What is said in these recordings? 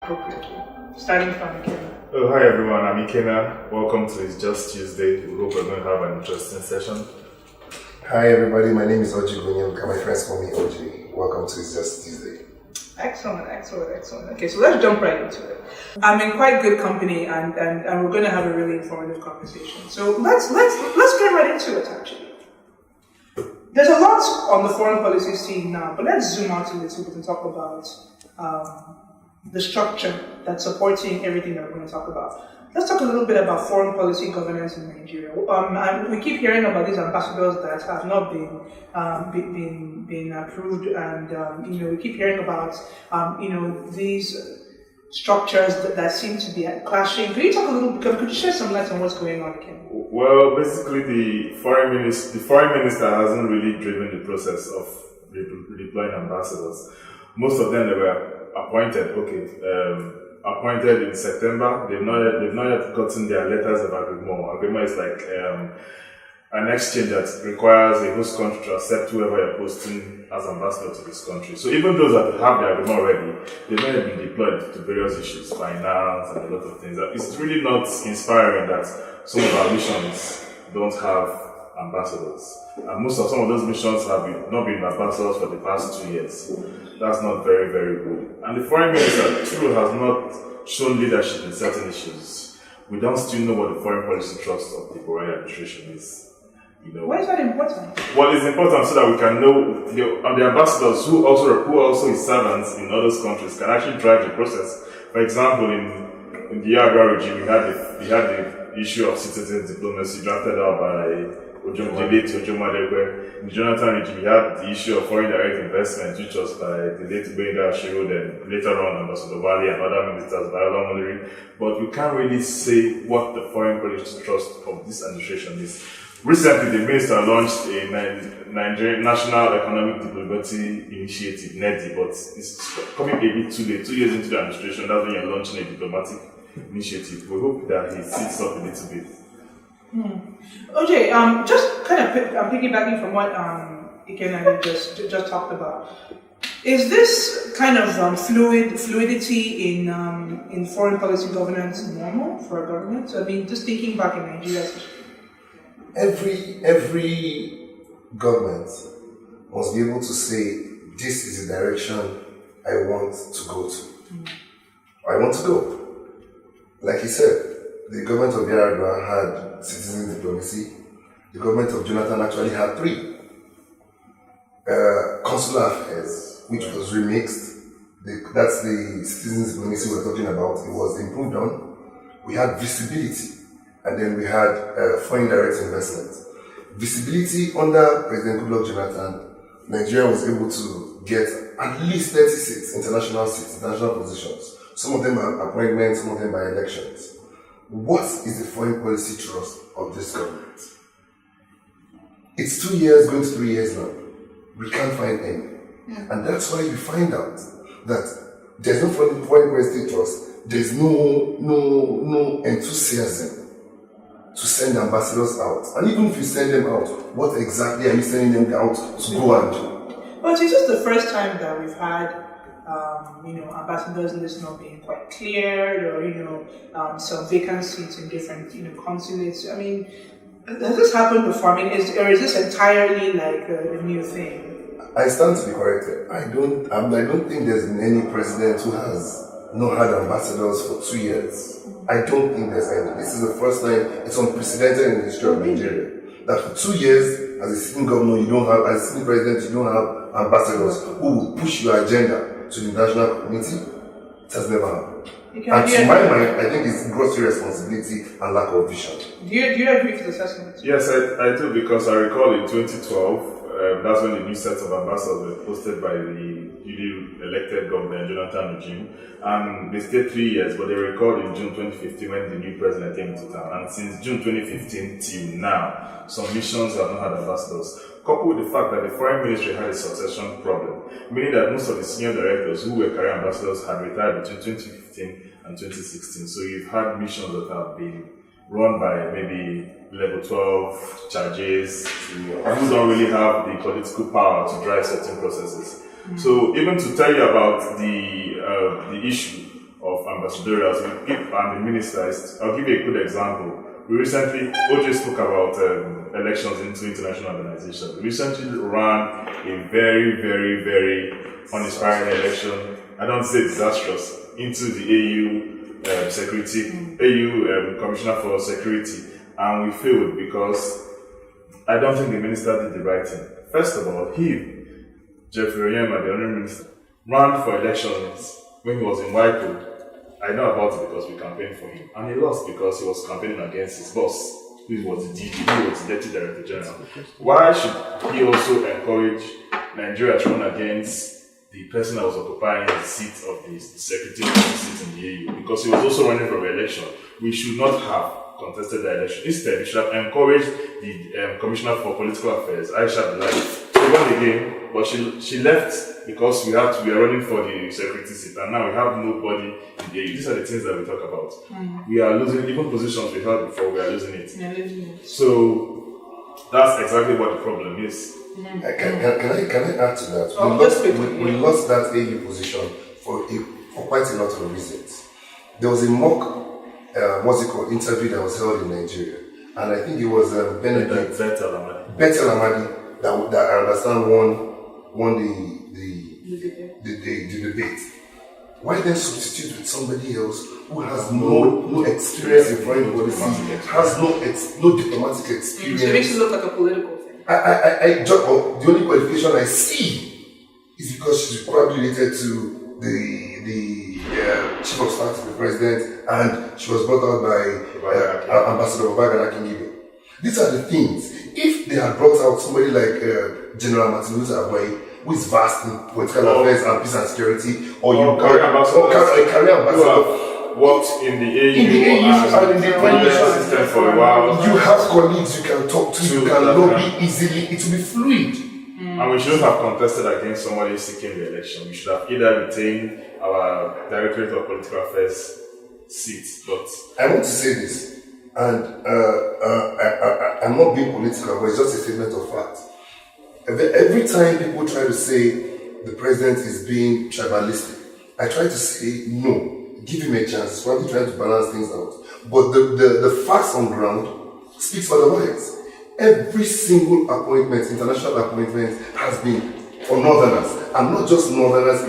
appropriately. Starting from Ikenna. Oh, hi everyone, I'm Ikenna. Welcome to It's Just Tuesday. We hope we're going to have an interesting session. Hi everybody, my name is Ojugo. Onyeluka. My friends call me OG. Welcome to It's Just Tuesday. Excellent. Okay, so let's jump right into it. I'm in quite good company, and we're going to have a really informative conversation. So let's get right into it. Actually, there's a lot on the foreign policy scene now, but let's zoom out a little bit and talk about the structure that's supporting everything that we're going to talk about. Let's talk a little bit about foreign policy governance in Nigeria. We keep hearing about these ambassadors that have not been approved, and we keep hearing about these structures that seem to be clashing. Could you talk a little bit? Could you share some light on what's going on, Ken? Well, basically, the foreign minister hasn't really driven the process of redeploying ambassadors. Most of them they were appointed. Appointed in September. They've not yet gotten their letters of agreement. Agreement is like an exchange that requires a host country to accept whoever you're posting as ambassador to this country. So even those that have their agreement already, they've not yet been deployed to various issues, finance and a lot of things. It's really not inspiring that some of our missions don't have ambassadors. And some of those missions have not been ambassadors for the past 2 years. That's not very, very good. And the foreign minister, too, has not shown leadership in certain issues. We don't still know what the foreign policy trust of the Buhari administration is. Why is that important? Well, it's important so that we can know the ambassadors who also is servants in other countries can actually drive the process. For example, in the Abiola regime, we had the issue of citizen diplomacy drafted out by Ojugo. In the Jonathan regime, we had the issue of foreign direct investment, which was by the late Benga Shiro, then later on Ambassador Buhari and other ministers, Abiola. But we can't really say what the foreign policy trust of this administration is. Recently, the minister launched a Nigerian National Economic Diplomacy Initiative, NEDI, but it's coming a bit too late. 2 years into the administration, that's when you're launching a diplomatic initiative. We hope that he sits up a little bit. OJ, just kind of piggybacking from what Ikenna just talked about. Is this kind of fluidity in foreign policy governance normal for a government? I mean, just thinking back in Nigeria's history. Every government must be able to say, this is the direction I want to go to. I want to go. Like he said, the government of Yar'Adua had citizen diplomacy. The government of Jonathan actually had 3. Consular affairs, which was remixed. That's the citizen diplomacy we're talking about. It was improved on. We had visibility. And then we had foreign direct investment. Visibility under President Goodluck Jonathan, Nigeria was able to get at least 30 seats, international positions. Some of them are appointments, some of them are elections. What is the foreign policy trust of this government? It's 2 years, going to 3 years now. We can't find any. And that's why we find out that there's no foreign policy trust, there's no enthusiasm to send ambassadors out. And even if you send them out, what exactly are you sending them out to go and do? But it's just the first time that we've had ambassadors list not being quite cleared, or some vacancies in different consulates. I mean, has this happened before? I mean, is this entirely like a new thing? I stand to be corrected. I don't think there's been any president who has not had ambassadors for 2 years. I don't think there's any. This is the first time, it's unprecedented in the history of Nigeria, that for 2 years, as a sitting governor, as a sitting president, you don't have ambassadors who will push your agenda to the national community. It has never happened. And to my mind, I think it's gross irresponsibility and lack of vision. Do you agree with the assessment? Yes, I do, because I recall in 2012, that's when the new set of ambassadors were posted by the newly elected government, Jonathan regime. And they stayed 3 years, but they recalled in June 2015 when the new president came to town. And since June 2015 till now, some missions have not had ambassadors. Coupled with the fact that the foreign ministry had a succession problem, meaning that most of the senior directors who were career ambassadors had retired between 2015 and 2016. So you've had missions that have been run by maybe level 12 charges who don't really have the political power to drive certain processes. So even to tell you about the issue of tutorials. I'm the minister. I'll give you a good example. We recently, OJ spoke about elections into international organizations. We recently ran a very, very, very uninspiring election. I don't say disastrous, into the AU security, AU Commissioner for Security, and we failed because I don't think the minister did the right thing. First of all, Jeffrey Onyema, the honorary minister, ran for elections when he was in Whitehall. I know about it because we campaigned for him. And he lost because he was campaigning against his boss, who was the DG, who was the Deputy Director General. Why should he also encourage Nigeria to run against the person that was occupying the seat of the Secretary of the seat in the AU? Because he was also running for re-election. We should not have contested the election. Instead, we should have encouraged the Commissioner for Political Affairs, Aisha Bilal. She won the game, but she left because we are running for the security seat, and now we have nobody in the AU. These are the things that we talk about. We are losing even positions we held before. We are losing it. So that's exactly what the problem is. Can I add to that? We lost that AU position for quite a lot of reasons. There was a mock interview that was held in Nigeria, and I think it was Betel Amadi that I understand won the debate. Why then substitute with somebody else who has no experience in foreign policy, has no diplomatic experience? So it makes it look like a political thing. The only qualification I see is because she's probably related to the chief of staff to the president, and she was brought out by Ambassador Obaga. These are the things. If they had brought out somebody like General Martin Luther Agwai, who is vast in political affairs and peace and security, or you career ambassador worked in the AU and in the US system for a while. You have colleagues you can talk to, you can lobby easily, it will be fluid. And we shouldn't have contested against somebody seeking the election. We should have either retained our Directorate of Political Affairs seat. But I want to say this, and I'm not being political, but it's just a statement of fact. Every time people try to say the president is being tribalistic, I try to say no, give him a chance. Why are we trying to balance things out? But the facts on ground speaks otherwise. Every single appointment, international appointment, has been for Northerners, and not just Northerners,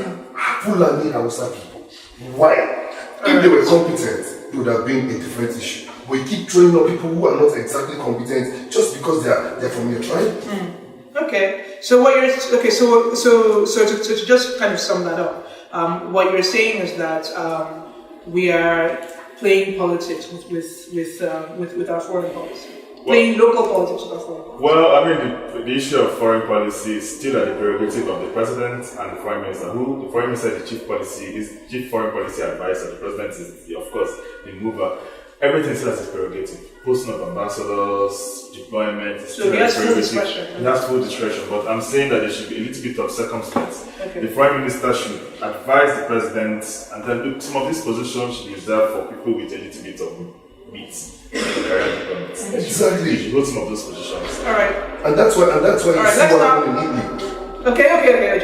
Fulani Hausa people. Why? If they were competent, it would have been a different issue. But you keep throwing up people who are not exactly competent just because they're from your tribe. Okay, so what you're so to just kind of sum that up, what you're saying is that we are playing politics with our foreign policy, playing local politics with our foreign policy. Well, I mean, the issue of foreign policy is still at the prerogative of the president and the prime minister. Who the prime minister is the chief foreign policy advisor. The president is, of course, the mover. Everything still has its prerogative. Posting of ambassadors, deployment. So he has full discretion. He has full discretion, but I'm saying that there should be a little bit of circumstance. Okay. The prime minister should advise the president, and then look, some of these positions should be reserved for people with a little bit of meat. Exactly. You should hold some of those positions. All right. And that's why you see what happened in Italy. Okay.